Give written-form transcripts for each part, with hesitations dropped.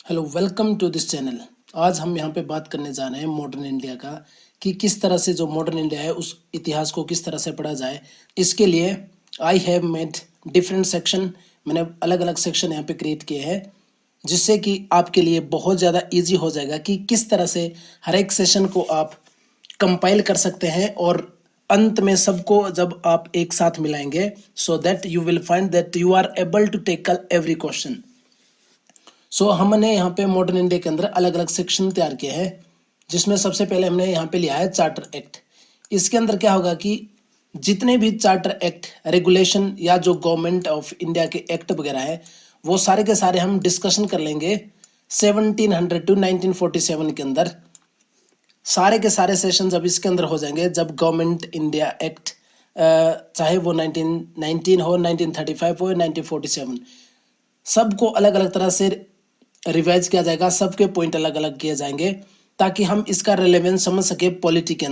Hello, welcome to this channel. आज हम यहाँ पे बात करने जा रहे हैं मॉडर्न इंडिया का कि किस तरह से जो मॉडर्न इंडिया है उस इतिहास को किस तरह से पढ़ा जाए। इसके लिए I have made different section. मैंने अलग अलग सेक्शन यहाँ पे क्रिएट किए हैं जिससे कि आपके लिए बहुत ज़्यादा इजी हो जाएगा कि किस तरह से हर एक सेशन को आप कंपाइल कर सकते हैं और अंत में सबको जब आप एक साथ मिलाएंगे so that you will find that you are able to tackle every question. हमने यहाँ पे मॉडर्न इंडिया के अंदर अलग अलग सेक्शन तैयार किए हैं जिसमें सबसे पहले हमने यहाँ पे लिया है चार्टर एक्ट। इसके अंदर क्या होगा कि जितने भी चार्टर एक्ट, रेगुलेशन या जो गवर्नमेंट ऑफ इंडिया के एक्ट वगैरह है वो सारे के सारे हम डिस्कशन कर लेंगे 1700 टू 1947 के अंदर। सारे के सारे सेशन जब इसके अंदर हो जाएंगे, जब गवर्नमेंट इंडिया एक्ट चाहे वो 1919 हो, 1935 हो, 1947, सबको अलग अलग तरह से रिवाइज किया जाएगा, सबके पॉइंट अलग अलग किए जाएंगे ताकि हम इसका रेलेवेंस समझ सके पॉलिटी के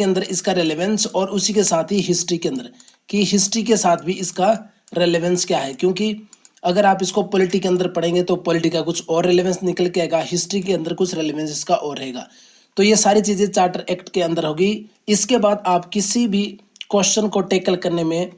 अंदर इसका रेलेवेंस, और उसी के साथ ही हिस्ट्री के अंदर कि हिस्ट्री के साथ भी इसका रेलेवेंस क्या है। क्योंकि अगर आप इसको पॉलिटी के अंदर पढ़ेंगे तो पॉलिटी का कुछ और रेलेवेंस निकल के आएगा, हिस्ट्री के अंदर कुछ रेलेवेंस इसका और रहेगा। तो ये सारी चीजें चार्टर एक्ट के अंदर होगी। इसके बाद आप किसी भी क्वेश्चन को टेकल करने में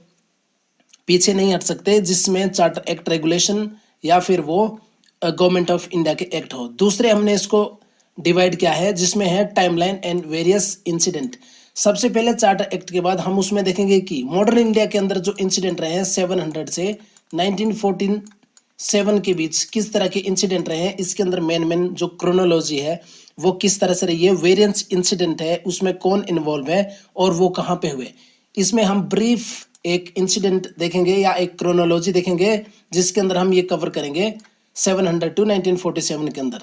पीछे नहीं हट सकते जिसमें चार्टर एक्ट, रेगुलेशन या फिर वो गवर्नमेंट ऑफ इंडिया के एक्ट हो। दूसरे हमने इसको डिवाइड किया है जिसमें है टाइमलाइन एंड वेरियस इंसिडेंट। सबसे पहले चार्टर एक्ट के बाद हम उसमें देखेंगे कि मॉडर्न इंडिया के अंदर जो इंसिडेंट रहे हैं 700 से 1947 के बीच किस तरह के इंसिडेंट रहे हैं, इसके अंदर मेन जो क्रोनोलॉजी है वो किस तरह से रही है, वेरियंस इंसिडेंट है उसमें कौन इन्वॉल्व है और वो कहाँ पे हुए। इसमें हम ब्रीफ एक इंसिडेंट देखेंगे या एक क्रोनोलॉजी देखेंगे जिसके अंदर हम ये कवर करेंगे 700 टू 1947 के अंदर।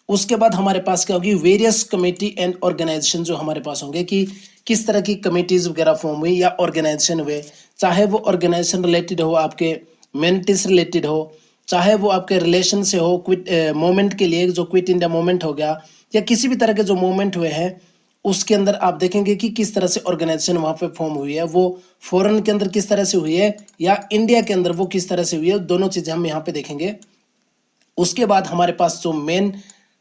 उसके बाद हमारे पास क्या होगी, वेरियस कमेटी एंड ऑर्गेनाइजेशन जो हमारे पास होंगे कि किस तरह की कमेटीज वगैरह फॉर्म हुई या ऑर्गेनाइजेशन हुए, चाहे वो ऑर्गेनाइजेशन रिलेटेड हो, आपके मेंटिस रिलेटेड हो, चाहे वो आपके रिलेशन से हो, क्विट मूवमेंट के लिए जो क्विट इंडिया मूवमेंट हो गया या किसी भी तरह के जो मूवमेंट हुए हैं उसके अंदर आप देखेंगे कि किस तरह से ऑर्गेनाइजेशन वहां पे फॉर्म हुई है, वो फॉरेन के अंदर किस तरह से हुई है या इंडिया के अंदर वो किस तरह से हुई है, दोनों चीजें हम यहाँ पे देखेंगे। उसके बाद हमारे पास जो मेन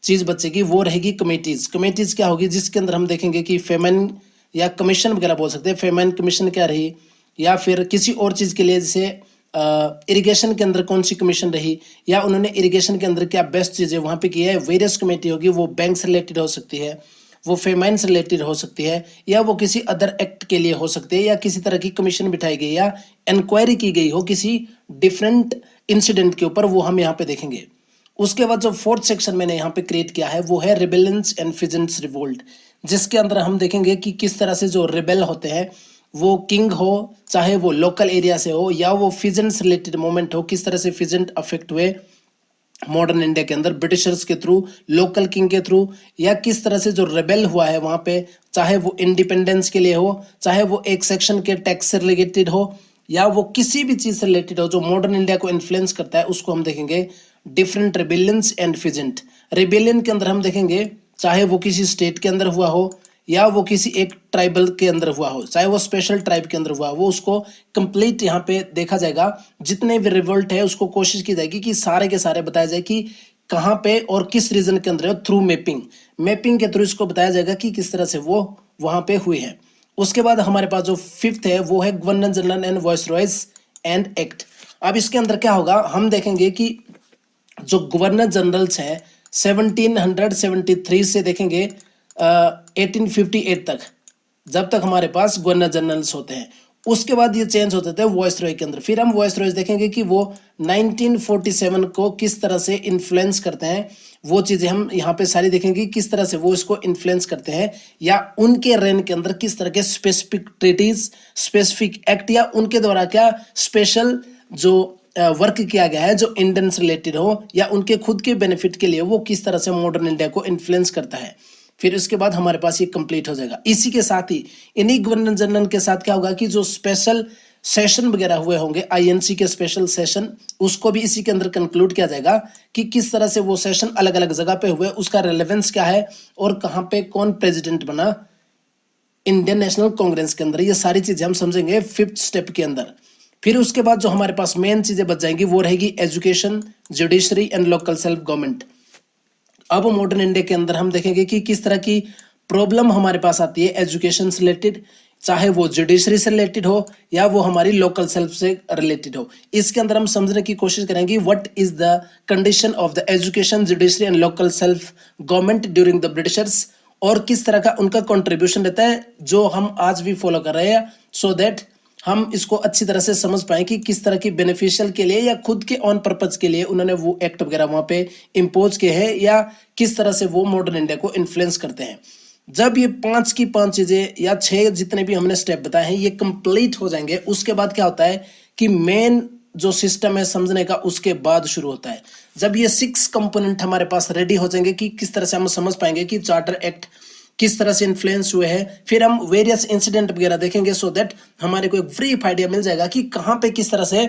चीज बचेगी वो रहेगी कमेटीज क्या होगी, जिसके अंदर हम देखेंगे कि फेमेन या कमीशन वगैरह बोल सकते हैं, फेमेन कमीशन क्या रही, या फिर किसी और चीज के लिए जैसे इरिगेशन के अंदर कौन सी कमीशन रही, या उन्होंने इरिगेशन के अंदर क्या बेस्ट चीजें वहां पे की है। वेरियस कमेटी होगी, वो बैंक से रिलेटेड हो सकती है, वो फेमाइन से रिलेटेड हो सकती है, या वो किसी अदर एक्ट के लिए हो सकती है, या किसी तरह की कमीशन बिठाई गई या इंक्वायरी की गई हो किसी डिफरेंट इंसिडेंट के ऊपर, वो हम यहाँ पे देखेंगे। उसके बाद जो फोर्थ सेक्शन मैंने यहाँ पे क्रिएट किया है वो है रिबेलियंस एंड फिजेंट्स रिवोल्ट, जिसके अंदर हम देखेंगे कि किस तरह से जो रिबेल होते हैं, वो किंग हो चाहे वो लोकल एरिया से हो या वो फिजेंट्स रिलेटेड मूवमेंट हो, किस तरह से फिजेंट अफेक्ट हुए मॉडर्न इंडिया के अंदर ब्रिटिशर्स के थ्रू, लोकल किंग के थ्रू, या किस तरह से जो रेबेल हुआ है वहां पे, चाहे वो इंडिपेंडेंस के लिए हो, चाहे वो एक सेक्शन के टैक्स से रिलेटेड हो, या वो किसी भी चीज से रिलेटेड हो जो मॉडर्न इंडिया को इन्फ्लुएंस करता है, उसको हम देखेंगे different rebellions and pheasant. Rebellion के अंदर हम देखेंगे चाहे वो किसी स्टेट के अंदर हुआ हो या वो किसी एक ट्राइबल के अंदर हुआ हो, चाहे वो स्पेशल ट्राइब के अंदर हुआ हो, वो उसको कंप्लीट यहाँ पे देखा जाएगा। जितने भी रिवोल्ट है उसको कोशिश की जाएगी कि सारे के सारे बताया जाए कि कहाँ पे और किस रीजन के अंदर है, थ्रू मैपिंग के थ्रू इसको बताया जाएगा कि किस तरह से वो वहां पे हुए हैं। उसके बाद हमारे पास जो फिफ्थ है वो है governor general and viceroys and act. अब इसके अंदर क्या होगा, हम देखेंगे कि जो गवर्नर जनरल्स हैं 1773 से देखेंगे 1858 तक, जब तक हमारे पास गवर्नर जनरल्स होते हैं। उसके बाद ये चेंज होते थे वॉइस रॉय के अंदर। फिर हम वॉइस रॉय देखेंगे कि वो 1947 को किस तरह से इन्फ्लुएंस करते हैं, वो चीजें हम यहाँ पे सारी देखेंगे किस तरह से वो इसको इन्फ्लुएंस करते हैं, या उनके रेन के अंदर किस तरह के स्पेसिफिक ट्रीटीज, स्पेसिफिक एक्ट या उनके द्वारा क्या स्पेशल जो वर्क किया गया है जो इंडियन से रिलेटेड हो या उनके खुद के बेनिफिट के लिए, वो किस तरह से मॉडर्न इंडिया को इन्फ्लुएंस करता है। फिर उसके बाद हमारे पास ये कंप्लीट हो जाएगा। इसी के साथ ही इन्हीं गवर्नर जनरल के साथ क्या होगा कि जो स्पेशल सेशन वगैरह हुए होंगे, आईएनसी के स्पेशल सेशन, उसको भी इसी के अंदर कंक्लूड किया जाएगा कि किस तरह से वो सेशन अलग अलग जगह पे हुए, उसका रेलेवेंस क्या है और कहाँ पे कौन प्रेसिडेंट बना इंडियन नेशनल कांग्रेस के अंदर। ये सारी चीजें हम समझेंगे फिफ्थ स्टेप के अंदर। फिर उसके बाद जो हमारे पास मेन चीजें बच जाएंगी वो रहेगी education, judiciary and local self government. अब मॉडर्न इंडिया के अंदर हम देखेंगे कि किस तरह की प्रॉब्लम हमारे पास आती है एजुकेशन से रिलेटेड, चाहे वो जुडिशरी से रिलेटेड हो या वो हमारी लोकल सेल्फ से रिलेटेड हो। इसके अंदर हम समझने की कोशिश करेंगे what is the condition of the education, judiciary and local self government during the Britishers, और किस तरह का उनका कंट्रीब्यूशन रहता है जो हम आज भी फॉलो कर रहे हैं, सो दैट हम इसको अच्छी तरह से समझ पाए कि किस तरह की बेनिफिशियल के लिए या खुद के ऑन पर्पज के लिए उन्होंने वो एक्ट वगैरह वहां पे इम्पोज किए हैं या किस तरह से वो मॉडर्न इंडिया को इन्फ्लुएंस करते हैं। जब ये 5 की 5 चीजें या 6 जितने भी हमने स्टेप बताए हैं ये कंप्लीट हो जाएंगे, उसके बाद क्या होता है कि मेन जो सिस्टम है समझने का उसके बाद शुरू होता है। जब ये 6 कंपोनेंट हमारे पास रेडी हो जाएंगे कि किस तरह से हम समझ पाएंगे कि चार्टर एक्ट किस तरह से इन्फ्लुएंस हुए हैं, फिर हम वेरियस इंसिडेंट वगैरह देखेंगे सो दैट हमारे को एक ब्रीफ आइडिया मिल जाएगा कि कहाँ पे किस तरह से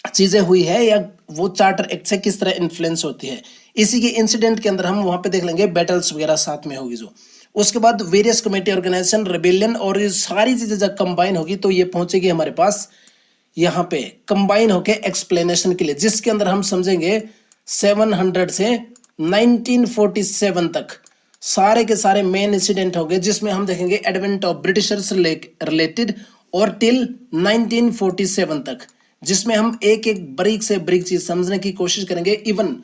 चीजें हुई है या वो चार्टर एक्ट से किस तरह इन्फ्लुएंस होती है। इसी के इंसिडेंट के अंदर हम वहां पे देख लेंगे बैटल्स वगैरह साथ में होगी जो। उसके बाद वेरियस कमेटी ऑर्गेनाइजेशन, रेबेलियन, और ये सारी चीजें जब कंबाइन होगी तो ये पहुंचेगी हमारे पास यहाँ पे कंबाइन होके एक्सप्लेनेशन के लिए, जिसके अंदर हम समझेंगे 700 से 1947 तक सारे के सारे मेन इंसिडेंट होंगे, जिसमें हम देखेंगे एडवेंट ऑफ ब्रिटिशर्स रिलेटेड और टिल 1947 तक, जिसमें हम एक एक बारीक से बारीक चीज समझने की कोशिश करेंगे। इवन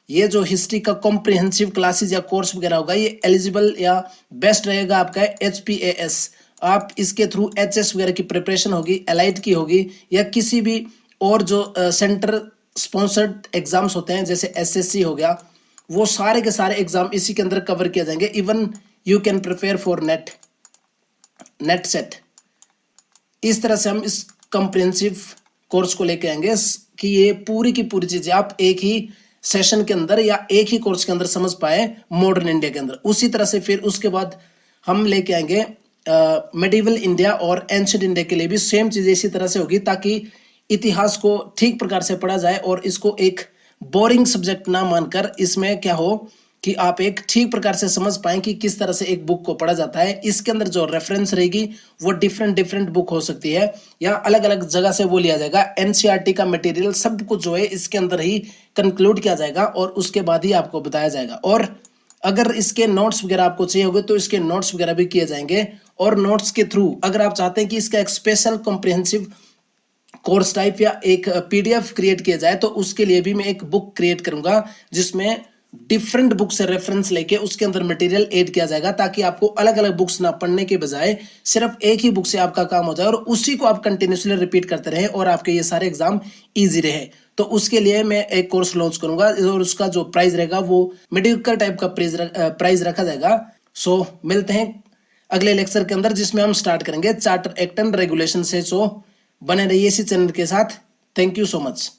ये जो हिस्ट्री का कॉम्प्रिहेंसिव क्लासेस या कोर्स वगैरह होगा ये एलिजिबल या बेस्ट रहेगा आपका HPAS। आप इसके थ्रू HS वगैरह की प्रिपरेशन होगी, एलाइट की होगी, या किसी भी और जो सेंटर स्पॉन्सर्ड एग्जाम्स होते हैं जैसे SSC हो गया, वो सारे के सारे एग्जाम इसी के अंदर कवर किया जाएंगे। Even you can prepare for net set. इस तरह से हम इस कॉम्प्रिहेंसिव कोर्स को लेके आएंगे कि ये पूरी की पूरी चीजें आप एक ही सेशन के अंदर या एक ही कोर्स के अंदर समझ पाए मॉडर्न इंडिया के अंदर। उसी तरह से फिर उसके बाद हम लेके आएंगे मेडिवल इंडिया और एंशिएंट इंडिया के लिए भी सेम चीज इसी तरह से होगी, ताकि इतिहास को ठीक प्रकार से पढ़ा जाए और इसको एक बोरिंग सब्जेक्ट ना मानकर इसमें क्या हो कि आप एक ठीक प्रकार से समझ पाएं कि किस तरह से एक बुक को पढ़ा जाता है। इसके अंदर जो रेफरेंस रहेगी वो डिफरेंट बुक हो सकती है या अलग अलग जगह से वो लिया जाएगा। NCERT का मटेरियल सब कुछ जो है इसके अंदर ही कंक्लूड किया जाएगा और उसके बाद ही आपको बताया जाएगा। और अगर इसके नोट्स वगैरह आपको चाहिए होंगे तो इसके नोट्स वगैरह भी किए जाएंगे, और नोट्स के थ्रू अगर आप चाहते हैं कि इसका एक स्पेशल कॉम्प्रिहेंसिव कोर्स टाइप या एक PDF क्रिएट किया जाए तो उसके लिए भी मैं एक बुक क्रिएट करूंगा जिसमें डिफरेंट बुक से रेफरेंस लेके उसके अंदर मटेरियल ऐड किया जाएगा, ताकि आपको अलग अलग बुक्स ना पढ़ने के बजाय सिर्फ एक ही बुक से आपका काम हो जाए और उसी को आप कंटिन्यूसली रिपीट करते रहे और आपके ये सारे एग्जाम इजी रहे। तो उसके लिए मैं एक कोर्स लॉन्च करूंगा और उसका जो प्राइस रहेगा वो मेडिकल टाइप का प्राइस रखा जाएगा। सो मिलते हैं अगले लेक्चर के अंदर जिसमें हम स्टार्ट करेंगे चार्टर एक्ट एंड रेगुलेशन से। सो बने रहिए इसी चैनल के साथ। Thank you so much.